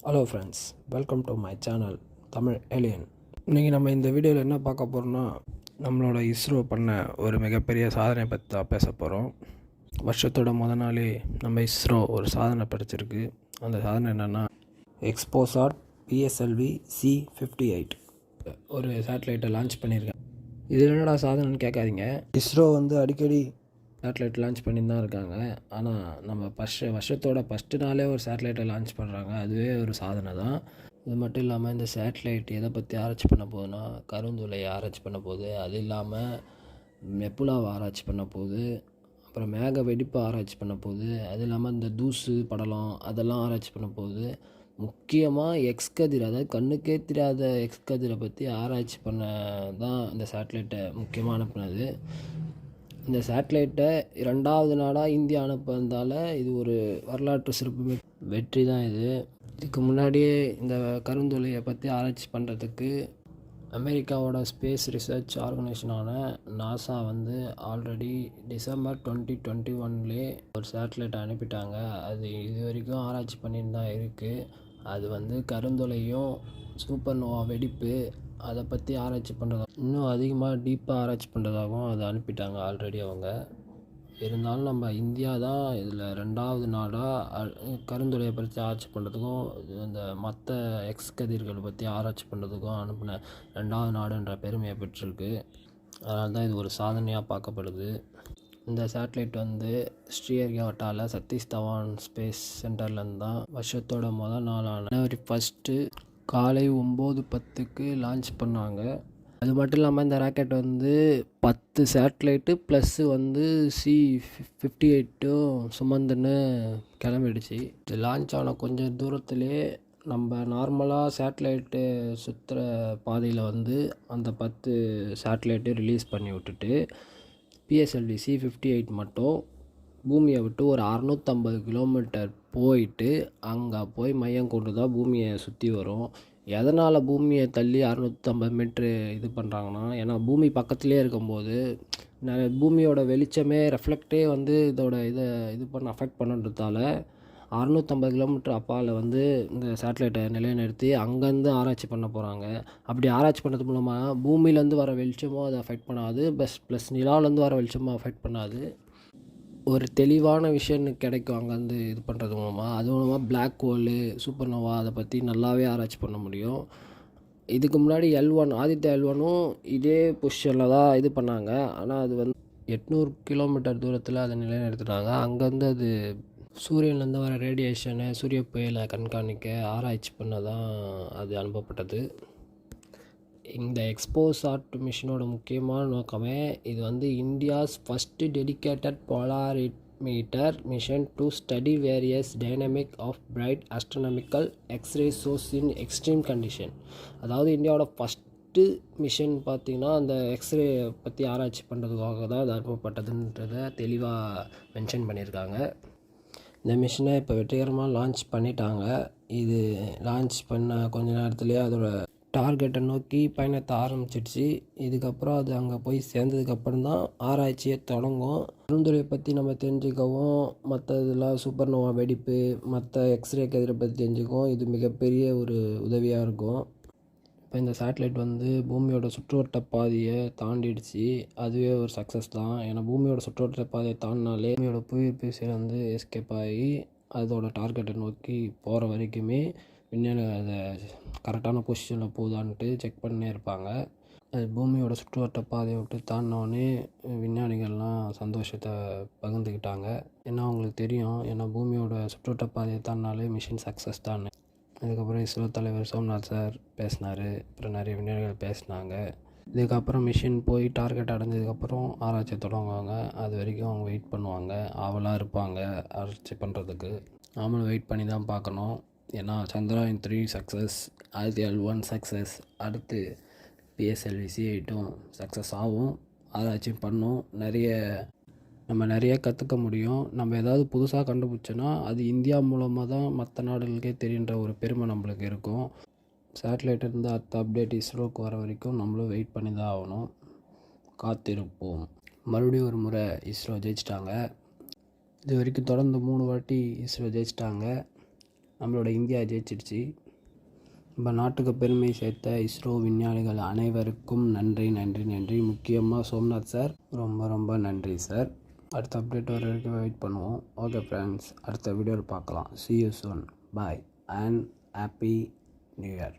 Hello friends, welcome to my channel Tamil alien. இன்றைக்கி நம்ம இந்த வீடியோவில் என்ன பார்க்க போகிறோம்னா, நம்மளோட இஸ்ரோ பண்ண ஒரு மிகப்பெரிய சாதனை பற்றி தான் பேச போகிறோம். வருஷத்தோட நாளே நம்ம இஸ்ரோ ஒரு சாதனை படைச்சிருக்கு. அந்த சாதனை என்னென்னா, எக்ஸ்போசாட் பிஎஸ்எல்வி C58 ஒரு சேட்டலைட்டை லான்ச் பண்ணியிருக்கேன். இது என்னடா சாதனைன்னு கேட்காதீங்க. இஸ்ரோ அடிக்கடி சேட்டலைட் லான்ச் பண்ணி தான் இருக்காங்க. ஆனால் நம்ம வருஷத்தோட ஃபஸ்ட்டு நாளே ஒரு சேட்டலைட்டை லான்ச் பண்ணுறாங்க. அதுவே ஒரு சாதனை தான். இது மட்டும் இல்லாமல் இந்த சேட்டலைட் எதை பற்றி ஆராய்ச்சி பண்ண போகுதுன்னா, கருந்துளையை ஆராய்ச்சி பண்ண போகுது. அது இல்லாமல் நெப்புலாவை ஆராய்ச்சி பண்ண போகுது. அப்புறம் மேக வெடிப்பை ஆராய்ச்சி பண்ண போகுது. அது இல்லாமல் இந்த தூசு படலம் அதெல்லாம் ஆராய்ச்சி பண்ண போகுது. முக்கியமாக எக்ஸ் கதிர், அதாவது கண்ணுக்கே தெரியாத எக்ஸ் கதிரை பற்றி ஆராய்ச்சி பண்ண தான் இந்த சேட்டலைட்டை முக்கியமாக அனுப்புனது. இந்த சேட்டலைட்டை 2வது நாடாக இந்தியா அனுப்புனதால் இது ஒரு வரலாற்று சிறப்பு வெற்றி தான். இதுக்கு முன்னாடியே இந்த கருந்துளையை பற்றி ஆராய்ச்சி பண்ணுறதுக்கு அமெரிக்காவோட ஸ்பேஸ் ரிசர்ச் ஆர்கனைசேஷனான நாசா ஆல்ரெடி டிசம்பர் 2021 ஒரு சேட்டலைட்டை அனுப்பிட்டாங்க. அது இது வரைக்கும் ஆராய்ச்சி பண்ணிட்டு தான் இருக்குது. அது கருந்துளையும் சூப்பர் நோவா வெடிப்பு அதை பற்றி ஆராய்ச்சி பண்ணுறதாகவும் இன்னும் அதிகமாக டீப்பாக ஆராய்ச்சி பண்ணுறதாகவும் அதை அனுப்பிட்டாங்க ஆல்ரெடி அவங்க. இருந்தாலும் நம்ம இந்தியா தான் இதில் 2வது நாடாக கருந்துளையை பற்றி ஆராய்ச்சி பண்ணுறதுக்கும் இந்த மற்ற எக்ஸ் கதிர்களை பற்றி ஆராய்ச்சி பண்ணுறதுக்கும் அனுப்பின 2வது நாடுன்ற பெருமையை பெற்றிருக்கு. அதனால தான் இது ஒரு சாதனையாக பார்க்கப்படுது. இந்த சேட்டலைட் ஸ்ரீஹரிகோட்டாவில் சதீஷ் தவான் ஸ்பேஸ் சென்டர்லேருந்து தான் வருஷத்தோட நாளான ஜனவரி 1 காலை 9:10 லான்ச் பண்ணாங்க. அது மட்டும் இல்லாமல் இந்த ராக்கெட் 10 சேட்டலைட்டு ப்ளஸ்ஸு C58 சுமந்துன்னு கிளம்பிடுச்சு. இது லான்ச் ஆன கொஞ்சம் தூரத்துலேயே நம்ம நார்மலாக சேட்டலைட்டு சுற்றுற பாதையில் அந்த 10 சேட்டலைட்டு ரிலீஸ் பண்ணி விட்டுட்டு பிஎஸ்எல்வி C58 மட்டும் பூமியை விட்டு ஒரு 650 கிலோமீட்டர் போயிட்டு அங்கே போய் மையம் கொண்டு தான் பூமியை சுற்றி வரும். எதனால் பூமியை தள்ளி 650 மீட்ரு இது பண்ணுறாங்கன்னா, ஏன்னா பூமி பக்கத்துலேயே இருக்கும்போது பூமியோட வெளிச்சமே ரெஃப்ளெக்டே இதோட இது பண்ண அஃபெக்ட் பண்ணுறதால 650 கிலோமீட்டர் அப்பால் இந்த சேட்டலைட்டை நிலைநிறுத்தி அங்கேருந்து ஆராய்ச்சி பண்ண போகிறாங்க. அப்படி ஆராய்ச்சி பண்ணுறது மூலமாக பூமியிலேருந்து வர வெளிச்சமும் அதை அஃபெக்ட் பண்ணாது, ப்ளஸ் நிலாவிலேருந்து வர வெளிச்சமும் அஃபெக்ட் பண்ணாது. ஒரு தெளிவான விஷயம் கிடைக்கும் அங்கேருந்து இது பண்ணுறது மூலமாக. அது மூலமாக பிளாக் ஹோலு, சூப்பர் நோவா அதை பற்றி நல்லாவே ஆராய்ச்சி பண்ண முடியும். இதுக்கு முன்னாடி ஆதித்யா L1 இதே பொசிஷனில் தான் இது பண்ணாங்க. ஆனால் அது 800 கிலோமீட்டர் தூரத்தில் அதை நிலைநிறுத்தினாங்க. அங்கேருந்து அது சூரியன்லேருந்து வர ரேடியேஷனை, சூரிய புயலை கண்காணிக்க ஆராய்ச்சி பண்ண தான் அது அனுப்பப்பட்டது. இந்த எக்ஸ்போசாட் மிஷனோட முக்கியமான நோக்கமே இது India's first dedicated polarimeter mission to study various dynamic of bright astronomical x-ray source in extreme condition. அதாவது இந்தியாவோட ஃபஸ்ட்டு மிஷன் பார்த்திங்கன்னா அந்த எக்ஸ்ரே பற்றி ஆராய்ச்சி பண்ணுறதுக்காக தான் அது அனுப்பப்பட்டதுன்றதை தெளிவாக மென்ஷன் பண்ணியிருக்காங்க. இந்த மிஷினை இப்போ வெற்றிகரமாக லான்ச் பண்ணிட்டாங்க. இது லான்ச் பண்ண கொஞ்ச நேரத்துலேயே அதோட டார்கெட்டை நோக்கி பயணத்தை ஆரம்பிச்சிடுச்சு. இதுக்கப்புறம் அது அங்கே போய் சேர்ந்ததுக்கப்புறம் தான் ஆராய்ச்சியை தொடங்கும். கருந்துளையை பற்றி நம்ம தெரிஞ்சுக்கவும், மற்ற இதெல்லாம் சூப்பர் நோவா வெடிப்பு, மற்ற எக்ஸ்ரே கதிரை பற்றி தெரிஞ்சுக்கவும் இது மிகப்பெரிய ஒரு உதவியாக இருக்கும். இப்போ இந்த சேட்டலைட் பூமியோட சுற்றுவட்ட பாதையை தாண்டிடுச்சு. அதுவே ஒரு சக்ஸஸ் தான். ஏன்னா பூமியோட சுற்றுவட்ட பாதையை தாண்டினாலே பூமியோட புவியீர்ப்பு எஸ்கேப் ஆகி அதோட டார்கெட்டை நோக்கி போகிற வரைக்குமே விஞ்ஞானி அதை கரெக்டான பொசிஷனில் போகுதான்ட்டு செக் பண்ணே இருப்பாங்க. அது பூமியோட சுற்றுவட்ட பாதையை விட்டு தாண்டினோடனே விஞ்ஞானிகள்லாம் சந்தோஷத்தை பகிர்ந்துக்கிட்டாங்க. ஏன்னா அவங்களுக்கு தெரியும், ஏன்னா பூமியோட சுற்றுவட்ட பாதையை தாண்டினாலே மிஷின் சக்ஸஸ் தான். அதுக்கப்புறம் இஸ்ரோ தலைவர் சோம்நாத் சார் பேசினார். அப்புறம் நிறைய விஞ்ஞானிகள் பேசினாங்க. இதுக்கப்புறம் மிஷின் போய் டார்கெட் அடைஞ்சதுக்கப்புறம் ஆராய்ச்சி தொடங்குவாங்க. அது வரைக்கும் அவங்க வெயிட் பண்ணுவாங்க, ஆவலாக இருப்பாங்க ஆராய்ச்சி பண்ணுறதுக்கு. நாமளும் வெயிட் பண்ணி தான் பார்க்கணும். ஏன்னா Chandrayaan 3 success, Aditya L1 success, அடுத்து பிஎஸ்எல்வி C8 சக்ஸஸ் ஆகும். ஆராய்ச்சி பண்ணும். நம்ம நிறைய கற்றுக்க முடியும். நம்ம ஏதாவது புதுசாக கண்டுபிடிச்சோன்னா அது இந்தியா மூலமாக தான் மற்ற நாடுகளுக்கே தெரியுன்ற ஒரு பெருமை நம்மளுக்கு இருக்கும். சேட்டலைட் இருந்தால் அடுத்த அப்டேட் இஸ்ரோவுக்கு வர வரைக்கும் நம்மளும் வெயிட் பண்ணி தான் ஆகணும். காத்திருப்போம். மறுபடியும் ஒரு முறை இஸ்ரோ ஜெயிச்சிட்டாங்க. இது வரைக்கும் தொடர்ந்து 3 வாட்டி இஸ்ரோ ஜெயிச்சிட்டாங்க. நம்மளோட இந்தியா ஜெயிச்சிடுச்சு. நம்ம நாட்டுக்கு பெருமை சேர்த்த இஸ்ரோ விஞ்ஞானிகள் அனைவருக்கும் நன்றி நன்றி நன்றி. முக்கியமாக சோம்நாத் சார் ரொம்ப ரொம்ப நன்றி சார். அடுத்த அப்டேட் வர வரைக்கும் வெயிட் பண்ணுவோம். ஓகே ஃப்ரெண்ட்ஸ், அடுத்த வீடியோவில் பார்க்கலாம். See you soon. Bye and happy New Year.